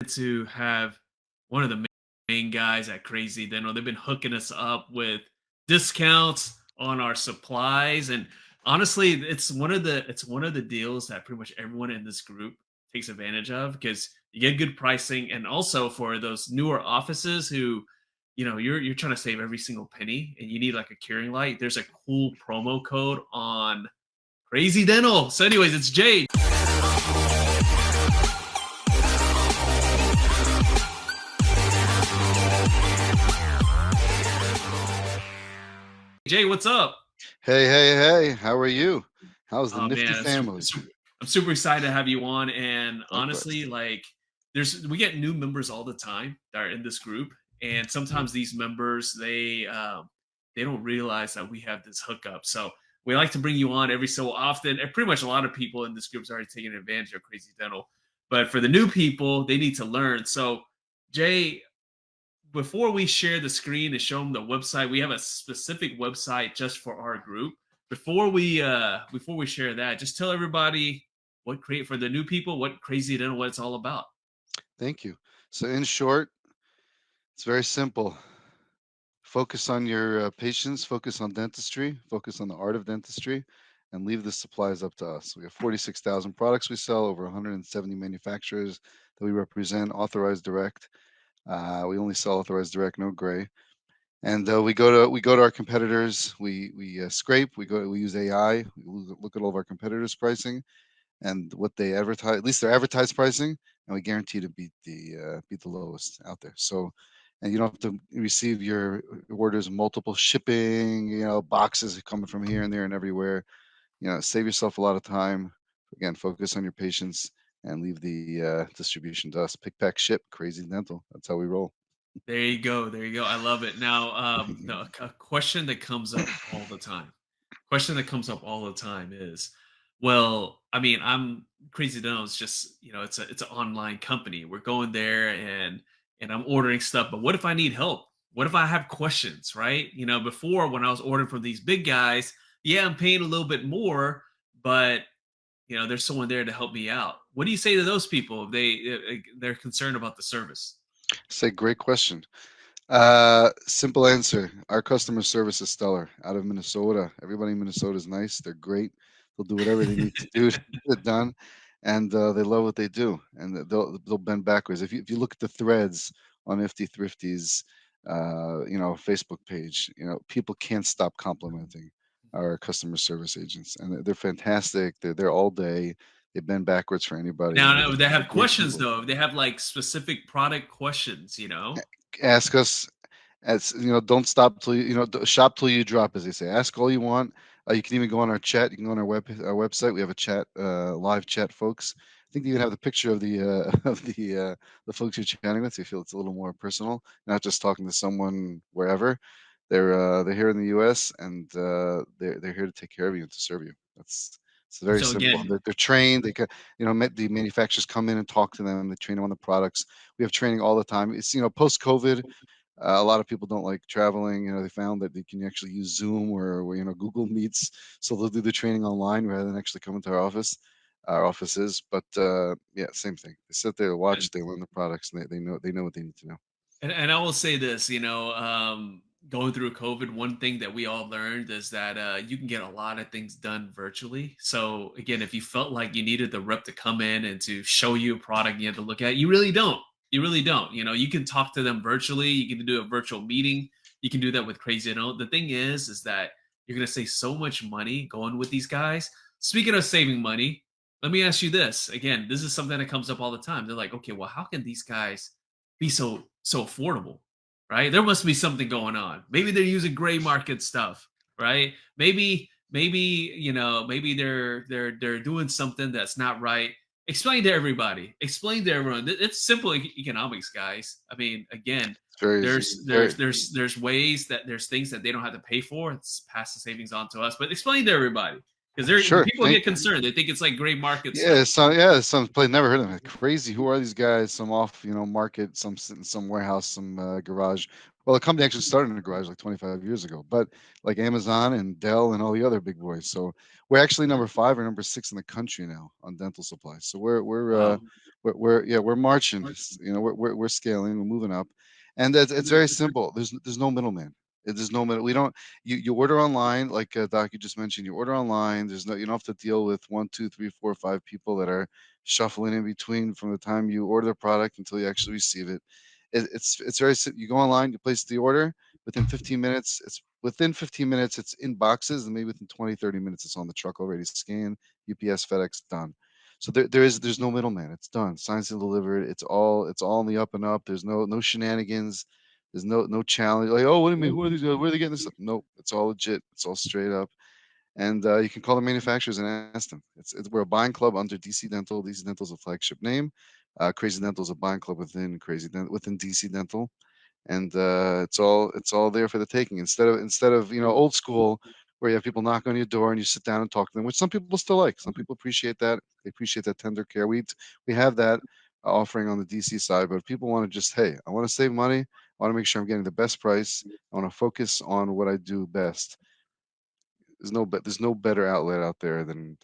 to have one of the main guys at Crazy Dental. They've been hooking us up with discounts on our supplies, and honestly, it's one of the deals that pretty much everyone in this group takes advantage of because you get good pricing, and also for those newer offices who, you're trying to save every single penny, and you need like a curing light. There's a cool promo code on Crazy Dental. So, anyways, it's Jay. Jay, what's up? Hey, how are you? How's the Oh Nifty man, family? I'm super excited to have you on. And Likewise. honestly, like, we get new members all the time that are in this group, and Mhm. sometimes these members they don't realize that we have this hookup. So we like to bring you on every so often. And pretty much a lot of people in this group is already taking advantage of Crazy Dental, but for the new people, they need to learn. So Jay, before we share the screen and show them the website, we have a specific website just for our group. Before we share that, just tell everybody what create for the new people, what Crazy Dental, what it's all about. Thank you. So, in short, it's very simple. Focus on your patients, focus on dentistry, focus on the art of dentistry, and leave the supplies up to us. We have 46,000 products we sell, over 170 manufacturers that we represent, authorized direct. We only sell authorized direct, no gray. And we go to our competitors. We scrape. We use AI. We look at all of our competitors' pricing and what they advertise, at least their advertised pricing, and we guarantee to beat the lowest out there. So, and you don't have to receive your orders multiple shipping, boxes coming from here and there and everywhere. Save yourself a lot of time. Again, focus on your patients and leave the distribution to us. Pick, pack, ship. Crazy Dental. That's how we roll. There you go. There you go. I love it. Now, a question that comes up all the time. Question that comes up all the time is, well, I mean, I'm Crazy Dental is just, it's an online company. We're going there and I'm ordering stuff, but what if I need help? What if I have questions, right? Before when I was ordering from these big guys, yeah, I'm paying a little bit more, but there's someone there to help me out. What do you say to those people if they're concerned about the service? Say, great question. Simple answer. Our customer service is stellar. Out of Minnesota, everybody in Minnesota is nice. They're great. They'll do whatever they need to do to get it done, and they love what they do. And they'll bend backwards. If you look at the threads on Nifty Thrifty's, Facebook page, people can't stop complimenting our customer service agents, and they're fantastic. They're there all day. They bend backwards for anybody. Now, they They're have great questions people. though. They have like specific product questions. Ask us. As don't stop till shop till you drop, as they say. Ask all you want. You can even go on our chat. You can go on our website. We have a chat, live chat, folks. I think you even have the picture of the the folks you're chatting with. So you feel it's a little more personal, not just talking to someone wherever. They're here in the U.S. and they're here to take care of you and to serve you. It's very So simple. again, They're trained. The manufacturers come in and talk to them. They train them on the products. We have training all the time. It's post COVID. A lot of people don't like traveling. They found that they can actually use Zoom or Google Meets, so they'll do the training online rather than actually coming to our offices. But yeah, same thing. They sit there, watch, they learn the products, and they know what they need to know. and I will say this, going through COVID, one thing that we all learned is that you can get a lot of things done virtually. So again, if you felt like you needed the rep to come in and to show you a product you had to look at, you really don't. You really don't. You can talk to them virtually. You can do a virtual meeting. You can do that with Crazy. The thing is that you're going to save so much money going with these guys. Speaking of saving money, let me ask you this. Again, this is something that comes up all the time. They're like, okay, well, how can these guys be so affordable, right? There must be something going on. Maybe they're using gray market stuff, right? Maybe they're doing something that's not right. Explain to everybody. Explain to everyone. It's simple economics, guys. I mean, again, It's very easy. there's ways that there's things that they don't have to pay for. It's pass the savings on to us. But explain to everybody. Because the Sure. people get concerned. They think it's like gray market stuff. Some play never heard of them. Crazy. Who are these guys? Some off, market, some sit in some warehouse, some garage. Well, the company actually started in a garage like 25 years ago, but like Amazon and Dell and all the other big boys. So we're actually number 5 or number 6 in the country now on dental supplies. So Wow. we're marching. We're scaling. We're moving up, and it's very simple. There's no middleman. There's no middle. We don't. You order online, like Doc, you just mentioned. You order online. You don't have to deal with 1, 2, 3, 4, 5 people that are shuffling in between from the time you order the product until you actually receive it. It's very simple. You go online, you place the order. Within 15 minutes, it's in boxes, and maybe within 20, 30 minutes, it's on the truck already scanned. UPS, FedEx, done. So there's no middleman. It's done. Signed and delivered. It's all in the up and up. There's no shenanigans. There's no challenge. Like, oh, what do you mean? Who are these guys? Where are they getting this stuff? Nope. It's all legit. It's all straight up. And you can call the manufacturers and ask them. We're a buying club under DC Dental. DC Dental is a flagship name. Crazy Dental is a buying club within within DC Dental, and it's all there for the taking. Instead of old school where you have people knock on your door and you sit down and talk to them, which some people still like. Some people appreciate that. They appreciate that tender care. We have that offering on the DC side, but if people want to just, hey, I want to save money. I want to make sure I'm getting the best price. I want to focus on what I do best. There's no better outlet out there than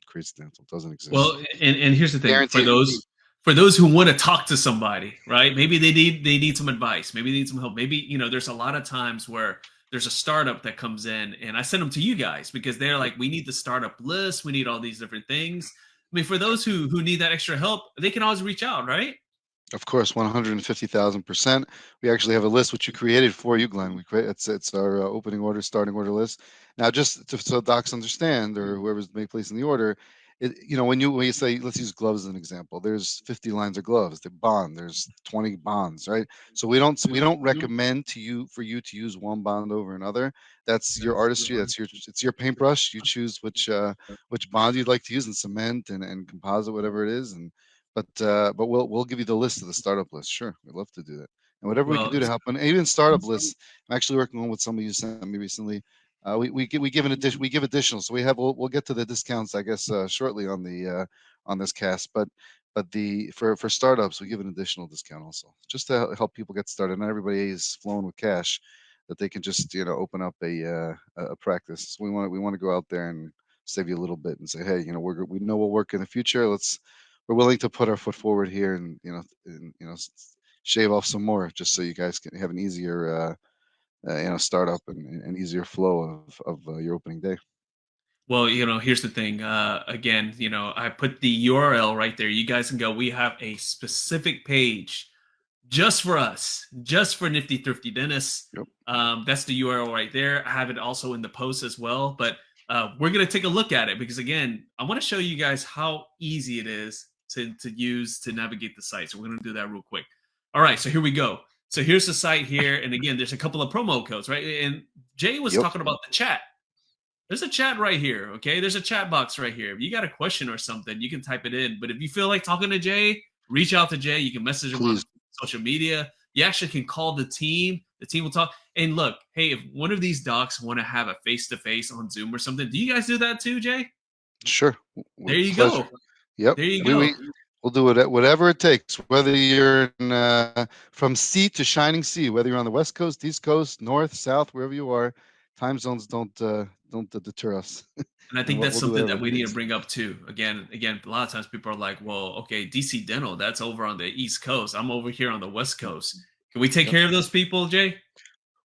Crazy Dental. It doesn't exist. Well, and here's the thing Guarantee it. for those who want to talk to somebody, right? Maybe they need some advice. Maybe they need some help. Maybe there's a lot of times where there's a startup that comes in, and I send them to you guys because they're like, we need the startup list, we need all these different things. I mean, for those who need that extra help, they can always reach out, right? Of course, 150,000%. We actually have a list which you created for you, Glenn. It's our opening order, starting order list. Now, just so docs understand, or whoever's placing the order, when you say, let's use gloves as an example. There's 50 lines of gloves. The bond. There's 20 bonds, right? So we don't recommend for you to use one bond over another. That's your artistry. It's your paintbrush. You choose which bond you'd like to use in cement and composite, whatever it is, but we'll give you the list of the startup list. Sure, we'd love to do that, and whatever we can Well, do to help. And even startup lists, I'm actually working on with somebody you sent me recently. We give an addition. We give additional. So we'll get to the discounts, I guess, shortly on this cast. But for startups, we give an additional discount also, just to help people get started. Not everybody is flowing with cash, that they can just open up a practice. So we want to go out there and save you a little bit and say, hey, we know we'll work in the future. We're willing to put our foot forward here and shave off some more just so you guys can have an easier startup and an easier flow of your opening day. Well, here's the thing. Again, I put the URL right there. You guys can go. We have a specific page just for us, just for Nifty Thrifty Dentists. Yep. That's the URL right there. I have it also in the post as well. But we're gonna take a look at it because again, I want to show you guys how easy it is to use to navigate the site. So we're gonna do that real quick. All right, so here we go. So here's the site here, and again, there's a couple of promo codes, right? And Jay was Yep. talking about the chat. There's a chat right here, okay? There's a chat box right here. If you got a question or something, you can type it in. But if you feel like talking to Jay, reach out to Jay. You can message him on Please. social media. You actually can call the team. The team will talk. And look, hey, if one of these docs want to have a face-to-face on Zoom or something, do you guys do that too, Jay? Sure. There With you pleasure. go. Yep. There you go. We'll do whatever it takes, whether you're from sea to shining sea, whether you're on the West Coast, East Coast, North, South, wherever you are. Time zones don't deter us. And I And think that's we'll do something whatever that it we need to takes. bring up too. Again, a lot of times people are like, well, okay, DC Dental, that's over on the East Coast. I'm over here on the West Coast. Can we take Yep. care of those people, Jay?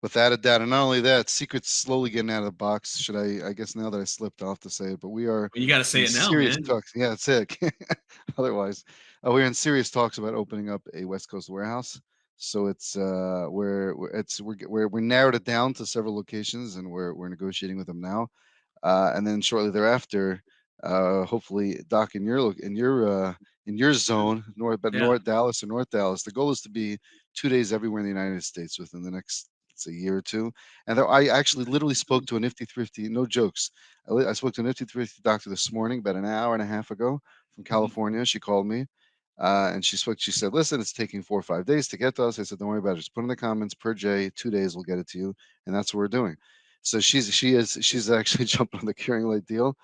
Without a doubt. And not only that, secret's slowly getting out of the box. I guess now that I slipped off to say it, but we are Well, you got to say in it now, serious man. talks. Yeah, that's it. Otherwise, we're in serious talks about opening up a West Coast warehouse. So it's we're narrowed it down to several locations, and we're negotiating with them now. And then shortly thereafter, hopefully, Doc, in your zone, Yeah. North Dallas or North Dallas, the goal is to be 2 days everywhere in the United States within the next, let's say, year or two. And I actually literally spoke to a Nifty Thrifty, no jokes. I spoke to a Nifty Thrifty doctor this morning, about an hour and a half ago, from Mhm. California. She called me. And she spoke. She said, "Listen, it's taking 4 or 5 days to get to us." I said, "Don't worry about it. Just put in the comments per J. 2 days, we'll get it to you." And that's what we're doing. So she's actually jumping on the curing light deal.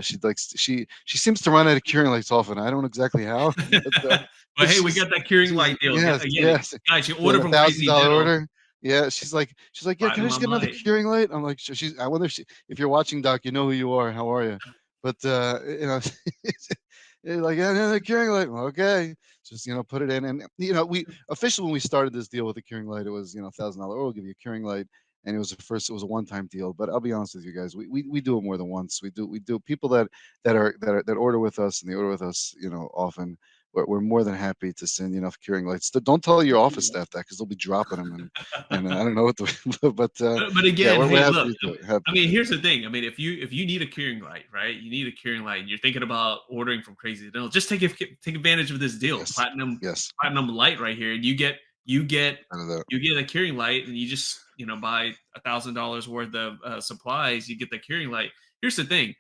She likes she seems to run out of curing lights often. I don't know exactly how, But but hey, we got that curing she's light deal. yes, Again, yes. guys, you She had order a from Crazy $1,000 Dental, order. Yeah, she's like, yeah. Can I just platinum get another light. curing light? I'm like, she's. I wonder if you're watching, Doc. You know who you are. How are you? But it's like, yeah, another curing light. Well, okay, just put it in, and we officially when we started this deal with the curing light, it was $1,000. We'll give you a curing light, and it was a one-time deal. But I'll be honest with you guys, we do it more than once. We do people that order with us, and they order with us, often. We're more than happy to send curing lights. Don't tell your office staff that because they'll be dropping them, and I don't know what the but But yeah, again, we're hey, happy look, to do it. Happy I to mean, do it. here's the thing. I mean, if you need a curing light, right? You need a curing light, and you're thinking about ordering from Crazy Dental, just take advantage of this deal, Yes, yes, platinum light right here, and you get I know that. you get a curing light, and you just buy $1,000 worth of supplies. You get the curing light. Here's the thing: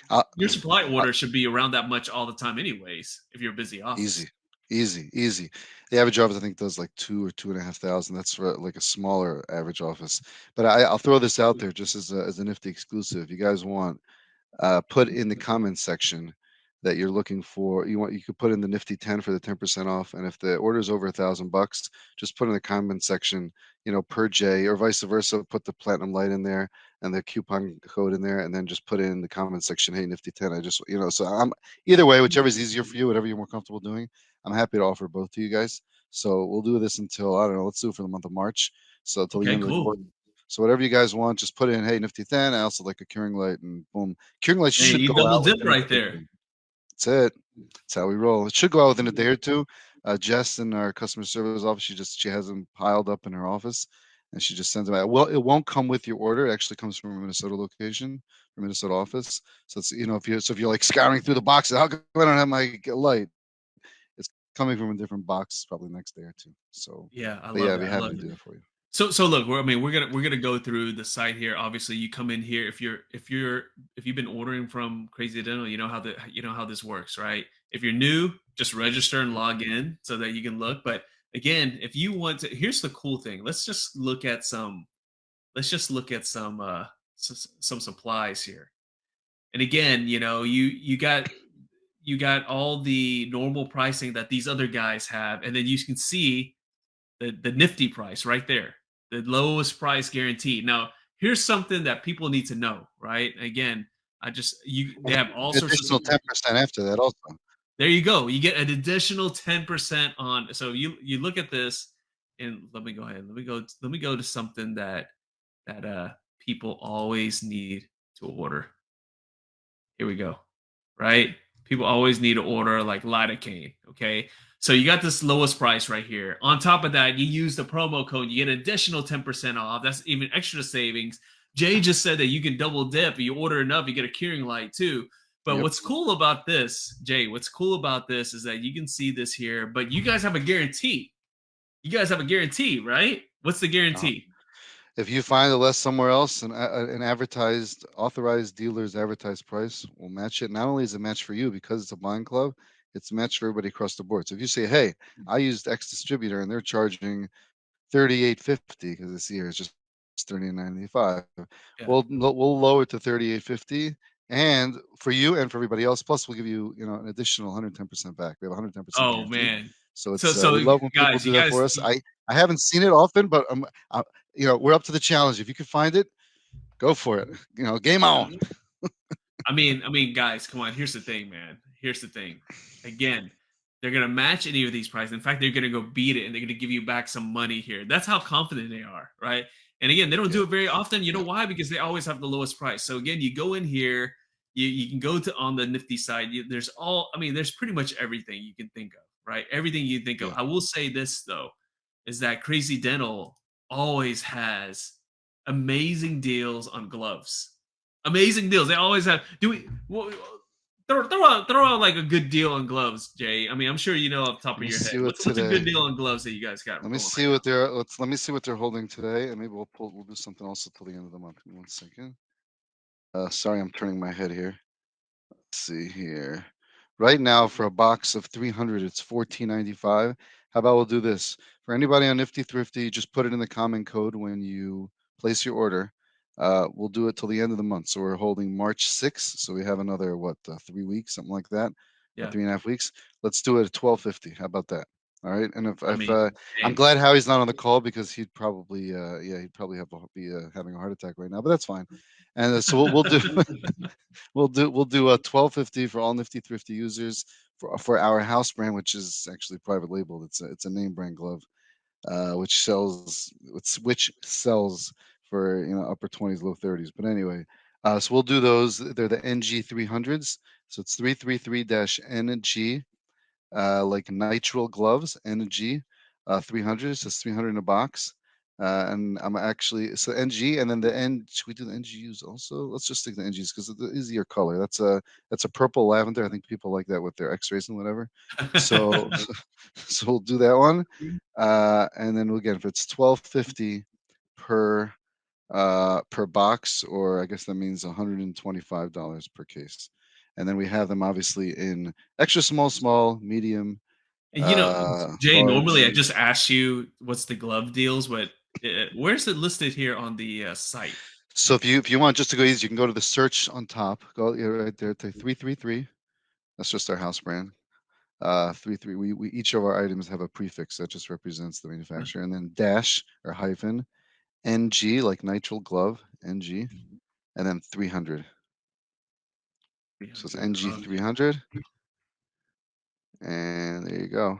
Uh, your supply uh, order should be around that much all the time, anyways. If you're a busy office, Easy, easy, easy. The average office I think does like 2 or 2,500. That's for like a smaller average office. But I'll throw this out there just as a Nifty exclusive. You guys want put in the comments section that you're looking for. You could put in the Nifty 10 for the 10% off, and if the order is over $1,000, just put in the comment section, per J or vice versa. Put the platinum light in there and the coupon code in there, and then just put in the comment section, hey Nifty 10. I just so I'm either way, whichever is easier for you, whatever you're more comfortable doing. I'm happy to offer both to you guys. So we'll do this until I don't know. Let's do it for the month of March. So till the okay, end of the cool. quarter. So whatever you guys want, just put in, hey, Nifty 10. I also like a curing light, and boom. Curing lights And should you go double out dip within a right day or there. two. That's it. That's how we roll. It should go out within a day or two. Jess in our customer service office, she has them piled up in her office, and she just sends them out. Well, it won't come with your order. It actually comes from a Minnesota location, from Minnesota office. So it's if you're like scouring through the boxes, how come I don't have my light? It's coming from a different box, probably next day or two. So, Yeah, I but yeah, love I'd be that. I happy love to it. do that for you. So look, we're gonna go through the site here. Obviously, you come in here if you've been ordering from Crazy Dental, you know how this works, right? If you're new, just register and log in so that you can look. But again, if you want to, here's the cool thing. Let's just look at some supplies here. And again, you got all the normal pricing that these other guys have, and then you can see the Nifty price right there, the lowest price guaranteed. Now, here's something that people need to know, right? Again, they And have all an sorts of additional 10% after that, also. there you go. You get an additional 10% on. So you look at this, and let me go ahead. Let me go to something that people always need to order. Here we go. Right? People always need to order like lidocaine. Okay. So you got this lowest price right here. On top of that, you use the promo code, you get an additional 10% off. That's even extra savings. Jay just said that you can double dip. You order enough, you get a curing light too. But Yep. what's cool about this, Jay, what's cool about this is that you can see this here, but you guys have a guarantee. You guys have a guarantee, right? What's the Uh, guarantee? if you find a less somewhere else, an advertised, authorized dealer's advertised price will match it. Not only is it matched for you because it's a blind club, it's matched for everybody across the board. So if you say, hey, I used X distributor and they're charging 38.50 because this year is just 39.95. Yeah. We'll lower it to 38.50, and for you and for everybody else. Plus, we'll give you an additional 110% back. We have a 110% Oh guarantee. man. So So it's so we love when people guys, do that for us. I haven't seen it often, but we're up to the challenge. If you can find it, go for it. Game yeah. on. Guys, come on. Here's the thing, man. Here's the thing. Again, they're gonna match any of these prices. In fact, they're gonna go beat it, and they're gonna give you back some money here. That's how confident they are, right? And again, they don't Yeah, do it very often. You know yeah, why? Because they always have the lowest price. So again, you go in here, you can go to on the Nifty side. There's pretty much everything you can think of, right? Everything you think of. yeah. I will say this though, is that Crazy Dental always has amazing deals on gloves. Amazing deals. They always have. Do we throw out like a good deal on gloves, Jay? I mean, I'm sure you know off the top Let of me your head. see what What's a good today. deal on gloves that you guys got Let me going see right now? what they're. Let me see what they're holding today, and maybe we'll do something also till the end of the month. Give me 1 second. Sorry, I'm turning my head here. Let's see here. Right now, for a box of 300, it's 14.95. How about we'll do this for anybody on Nifty Thrifty? Just put it in the comment code when you place your order. We'll do it till the end of the month. So we're holding March 6th. So we have another, 3 weeks, something like that, or Yeah. 3.5 weeks. Let's do it at 12.50. How about that? All right. And I if mean, I'm hey. glad Howie's not on the call because he'd probably, he'd probably be having a heart attack right now. But that's fine. And so we'll do we'll do a 12.50 for all Nifty Thrifty users for our house brand, which is actually private labeled. It's a name brand glove, which sells for upper 20s, low 30s. But anyway, so we'll do those. They're the NG 300s. So it's 333-NG, like nitrile gloves, NG 300s. So it's 300 in a box. And I'm actually so NG, and then the N. Should we do the NGUs also? Let's just stick the NGs because it's the easier color. That's a purple lavender. I think people like that with their X-rays and whatever. So so we'll do that one. And then again, if it's 12.50 per per box, or I guess that means $125 per case. And then we have them obviously in extra small, small, medium, And, you know, Jay, normally large. I just ask you what's the glove deals, but where's it listed here on the site? So if you want just to go easy, you can go to the search on top. Go right there to 333. That's just our house brand. 33. We each of our items have a prefix that just represents the Huh? manufacturer, and then dash or hyphen NG, like nitrile glove, NG, and then 300. So it's 300. NG 300, and there you go.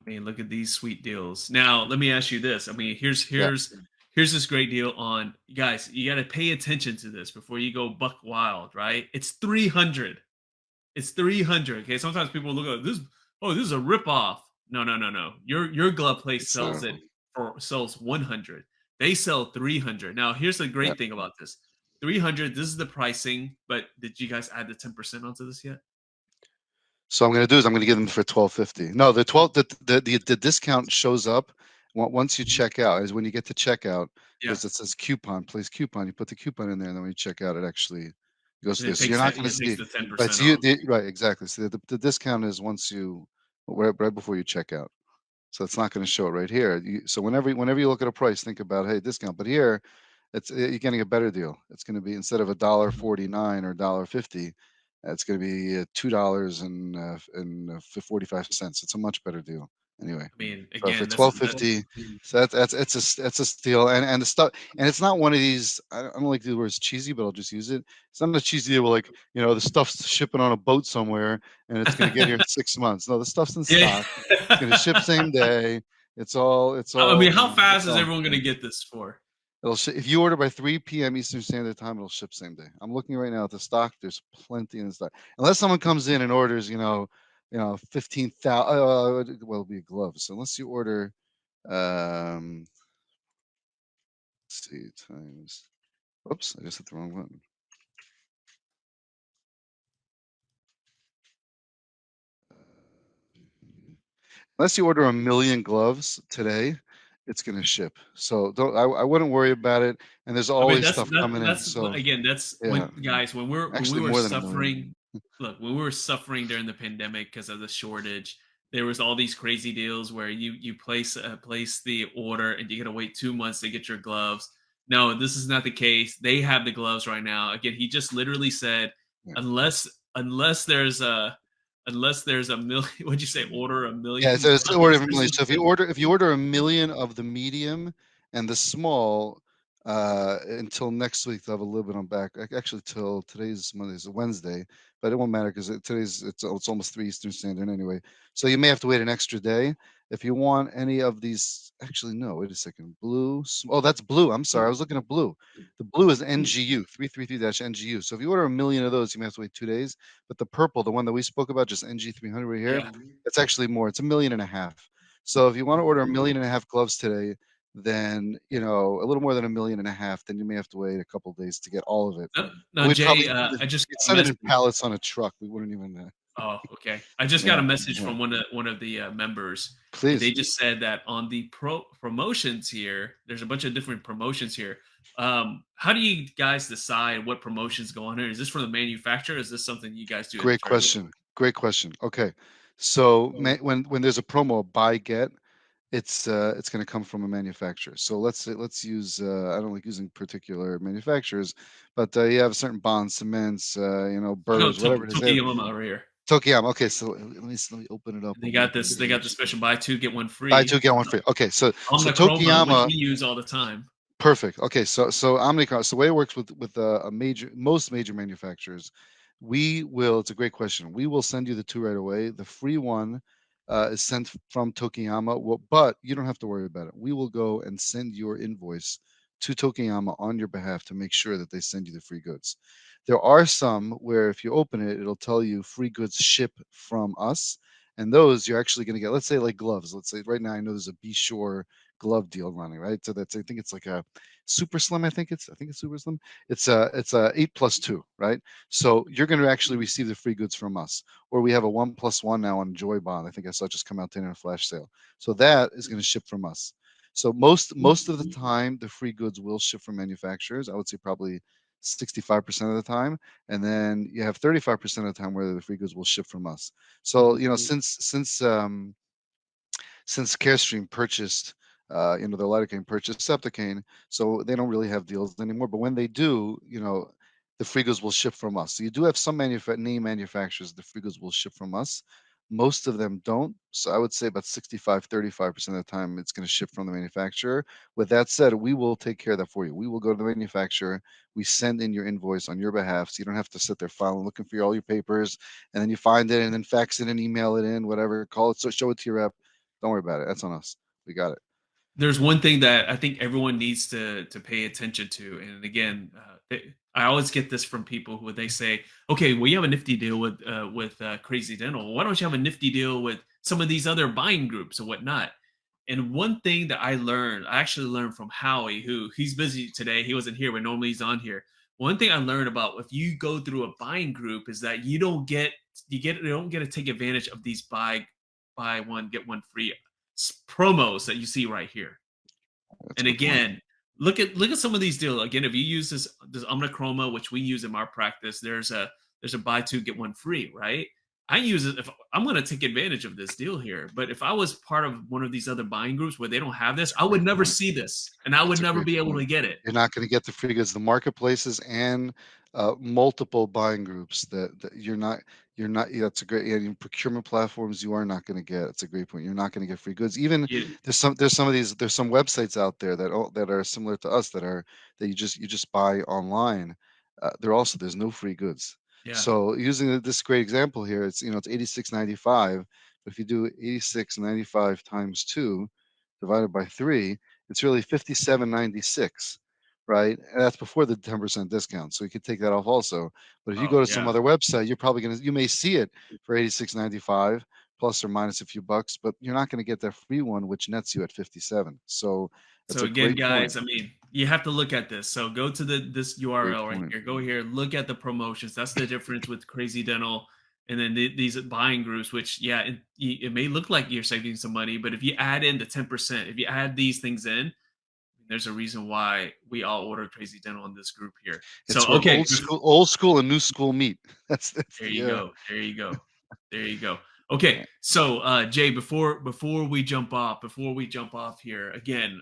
I mean, look at these sweet deals. Now, let me ask you this. I mean, here's Yeah. here's here's this great deal on guys. You got to pay attention to this before you go buck wild, right? It's 300. It's 300. Okay. Sometimes people look at this. Oh, this is a ripoff. No, no, no, no. Your glove place It's sells 100. They sell 300. Now, here's the yeah. great thing about this. 300. This is the pricing. But did you guys add the 10% onto this yet? So I'm going to do is I'm going to give them for 12.50. No, the discount shows up once you check out. Is when you get to checkout, Yeah. there's it says coupon, place coupon. You put the coupon in there, and then when you check out, it actually goes And through. So you're not going to it takes see the right. 10% So you off. right exactly. So the discount is once you right before you check out. So it's not going to show it right here. So whenever you look at a price, think about, hey, discount. But here, you're getting a better deal. It's going to be, instead of $1.49 or $1.50, it's going to be $2 and 45 cents. It's a much better deal. Anyway, I mean, for again, that's 12.50, so it's a steal. And the stuff, and it's not one of these. I don't like the words cheesy, but I'll just use it. It's not a cheesy deal where, like, the stuff's shipping on a boat somewhere and it's going to get here in 6 months. No, the stuff's in yeah. stock. It's going to ship same day. It's all. It's I mean, all. how fast It's is all. everyone going to get this for? If you order by 3 p.m. Eastern Standard Time, it'll ship same day. I'm looking right now at the stock. There's plenty in stock. Unless someone comes in and orders, 15,000. Well, it'll be a glove. So unless you order, let's see, times. Oops, I just hit the wrong button. Unless you order a million gloves today, it's going to ship. So don't. I wouldn't worry about it. And there's I mean, always stuff coming in. that's So again, that's yeah, when guys when we actually were more than a million. suffering. Look, when we were suffering during the pandemic because of the shortage, there was all these crazy deals where you place the order and you got to wait 2 months to get your gloves. No, this is not the case. They have the gloves right now. Again, he just literally said, Yeah. unless unless there's a million. What'd you say? Order a Yeah, million so it's order of a million. gloves. So if you order a million of the medium and the small, until next week, they'll have a little bit on back. Actually, till today's Monday, is Wednesday, but it won't matter because it's almost 3 Eastern Standard anyway. So you may have to wait an extra day if you want any of these. Actually, no, wait a second. Blue. Oh, that's blue. I'm sorry, I was looking at blue. The blue is NGU 333-NGU. So if you order a million of those, you may have to wait 2 days. But the purple, the one that we spoke about, just NG 300 right here, Yeah. it's actually more. It's 1.5 million. So if you want to order 1.5 million gloves today, then a little more than 1.5 million, then you may have to wait a couple of days to get all of it. Now, We'd probably Jay, I just we'd got a send it in message. pallets on a truck. We wouldn't even. Oh, okay. I just got Yeah, a message yeah. from one of the members, and they Please. just said that on the promotions here, there's a bunch of different promotions here. How do you guys decide what promotions go on here? Is this from the manufacturer? Or is this something you guys do Great internally? question. Great question. Okay, so when there's a promo, buy get, it's going to come from a manufacturer. So let's use I don't like using particular manufacturers, but you have certain bonds, cements, Oh no, burrs, whatever it is. They have Tokiyama over here. Tokiyama. Okay, so let me open it up They on my got this. They got the page. special buy two get one Buy free. two get one free. Okay, so Omnichroma, which Tokiyama. we use all the time. Perfect. Okay, so Omnicom. So the way it works with a major, most major manufacturers, we will. It's a great question. We will send you the two right away. The free one is sent from Tokiyama, but you don't have to worry about it. We will go and send your invoice to Tokiyama on your behalf to make sure that they send you the free goods. There are some where if you open it, it'll tell you free goods ship from us, and those you're actually going to get. Let's say like gloves. Let's say right now I know there's a Be Sure glove deal running, right? So that's I think it's like a super slim. I think it's super slim. It's a 8+2, right? So you're going to actually receive the free goods from us, or we have a 1+1 now on Joy Bond. I think I saw it just come out today in a flash sale. So that is going to ship from us. So most of the time, the free goods will ship from manufacturers. I would say probably 65% of the time, and then you have 35% of the time where the free goods will ship from us. So since Carestream purchased, the lidocaine purchased Septicane, so they don't really have deals anymore. But when they do, the frigos will ship from us. So you do have some name manufacturers, the frigos will ship from us. Most of them don't. So I would say about 35% of the time it's going to ship from the manufacturer. With that said, we will take care of that for you. We will go to the manufacturer. We send in your invoice on your behalf. So you don't have to sit there filing, looking for all your papers, and then you find it and then fax it and email it in, whatever, call it, so show it to your rep. Don't worry about it. That's on us. We got it. There's one thing that I think everyone needs to pay attention to, and again, I always get this from people who they say, "Okay, well, you have a nifty deal with Crazy Dental. Why don't you have a nifty deal with some of these other buying groups or whatnot?" And one thing that I actually learned from Howie, who he's busy today. He wasn't here, but normally he's on here. One thing I learned about if you go through a buying group is that you don't get to take advantage of these buy one get one free promos that you see right here. That's a And good point. again, look at some of these deals. Again, if you use this Omnichroma, which we use in our practice, there's a buy two get one free, right? I use it if I'm going to take advantage of this deal here. But if I was part of one of these other buying groups where they don't have this, That's a I would great never point. see this, and I would That's a never great be able point. to get it. You're not going to get the free goods. The marketplaces and multiple buying groups that you're not. Yeah, that's a great. Yeah, procurement platforms you are not going to get. It's a great point. You're not going to get free goods. Even You- there's some websites out there that are similar to us that you just buy online. There's no free goods. yeah. So using this great example here, it's 86.95. But if you do 86.95 times two divided by three, it's really 57.96, right? And that's before the 10% discount. So you could take that off also. But if you Oh go to some yeah. other website, you may see it for 86.95 plus or minus a few bucks, but you're not going to get that free one, which nets you at 57. So that's So a again, great point. guys, I mean, you have to look at this. So go to this Great URL right point. here. Go here, look at the promotions. That's the difference with Crazy Dental and then these buying groups. Which, yeah, it may look like you're saving some money, but if you add in the 10%, if you add these things in, there's a reason why we all order Crazy Dental in this group here. So It's where okay, old school and new school meet. That's there you the go. There you go. There you go. Okay, so Jay, before we jump off here again,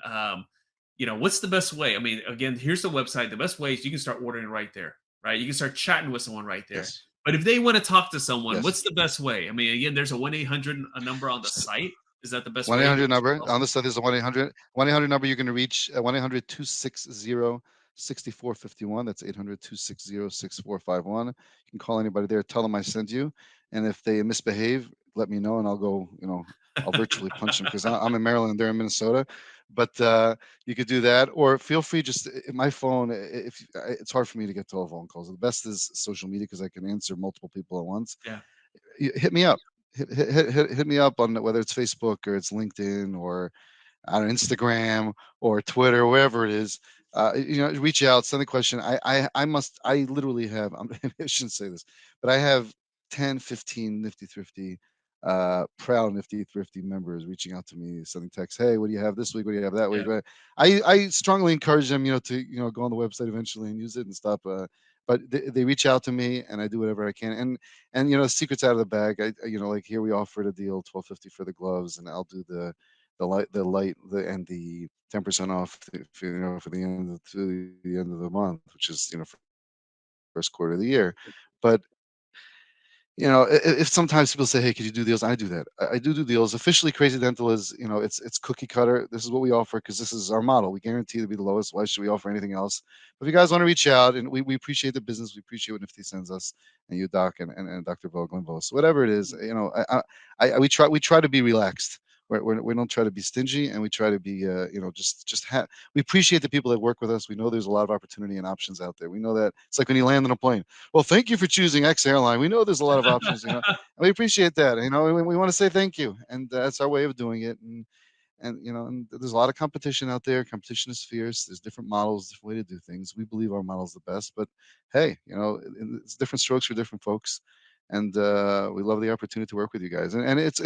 what's the best way? I mean, again, here's the website. The best way is you can start ordering right there, right? You can start chatting with someone right there. yes, But if they want to talk to someone, yes. what's the best way? I mean, again, there's a 1-800 number on the site. Is that the best One eight way to hundred reach number out? on the site is a 1-800 number you're going to reach 1-800-260-6451. That's 800-260-6451. You can call anybody there, tell them I sent you, and if they misbehave, let me know and I'll go. I'll virtually punch them because I'm in Maryland, they're in Minnesota. But you could do that, or feel free. Just my phone. If it's hard for me to get telephone calls, the best is social media because I can answer multiple people at once. Yeah. Hit me up. Hit me up on whether it's Facebook or it's LinkedIn or on Instagram or Twitter, wherever it is. Reach out, send a question. I literally have, I shouldn't say this, but I have 10, 15 Nifty Thrifty, proud Nifty Thrifty members reaching out to me, sending texts. Hey, what do you have this week? What do you have that week? Yeah. I strongly encourage them, to, go on the website eventually and use it and stuff. But they reach out to me and I do whatever I can. And secrets out of the bag. Like here we offered a deal, 12.50 for the gloves, and I'll do the and the 10% off, for the end of to the end of the month, which is first quarter of the year. But if sometimes people say, "Hey, could you do deals?" I do that. I do deals. Officially, Crazy Dental is, it's cookie cutter. This is what we offer because this is our model. We guarantee to be the lowest. Why should we offer anything else? But if you guys want to reach out, and we appreciate the business, we appreciate what Nifty sends us, and you, Doc, and Dr. Vogelenbo. So whatever it is, we try to be relaxed. We don't try to be stingy, and we try to be, we appreciate the people that work with us. We know there's a lot of opportunity and options out there. We know that it's like when you land on a plane. Well, thank you for choosing X airline. We know there's a lot of options, and we appreciate that. We want to say thank you, and that's our way of doing it. And there's a lot of competition out there. Competition is fierce. There's different models, different way to do things. We believe our model is the best, but hey, it's different strokes for different folks. And we love the opportunity to work with you guys. And it's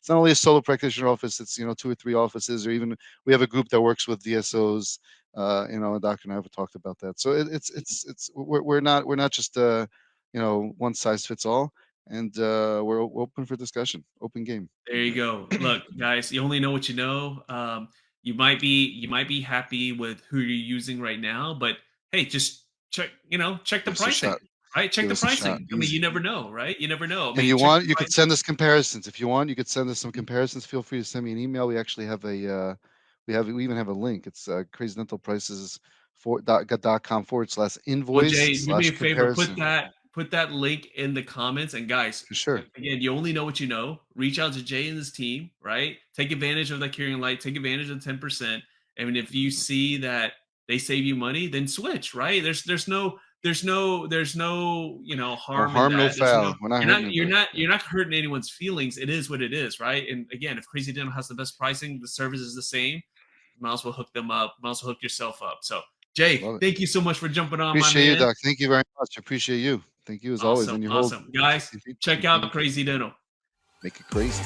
not only a solo practitioner office. It's 2 or 3 offices, or even we have a group that works with DSOs. And Doctor and I have talked about that. So we're not just one size fits all, and we're open for discussion, open game. There you go. Look, guys, you only know what you know. You might be happy with who you're using right now, but hey, just check the Give us a pricing, shot. right? Check Give the us a shot. pricing. I mean, you Easy. never know, right? You never know. I And mean, check the you could price. send us comparisons. If you want, you could send us some comparisons. Feel free to send me an email. We actually have we even have a link. It's crazy dental prices Well, .com/invoice Jay, do me slash a favor, put comparison. that link in the comments. And guys, For sure. again, you only know what you know. Reach out to Jay and his team, right? Take advantage of that curing light. Take advantage of 10%. I mean, if you see that they save you money, then switch, right? There's no No harm in harm, no that. There's no foul. We're not you're hurting not you're anybody. not Yeah. you're not hurting anyone's feelings. It is what it is, right? And again, if Crazy Dental has the best pricing, the service is the same. You might as well hook them up. Might as well hook yourself up. So Jay, Love it. thank you so much for jumping on, my Appreciate you, man. Doc. Thank you very much. Appreciate you. Thank you as always. Awesome, And your whole awesome. Guys, check team. out Thank you. Crazy Dental. Make it crazy.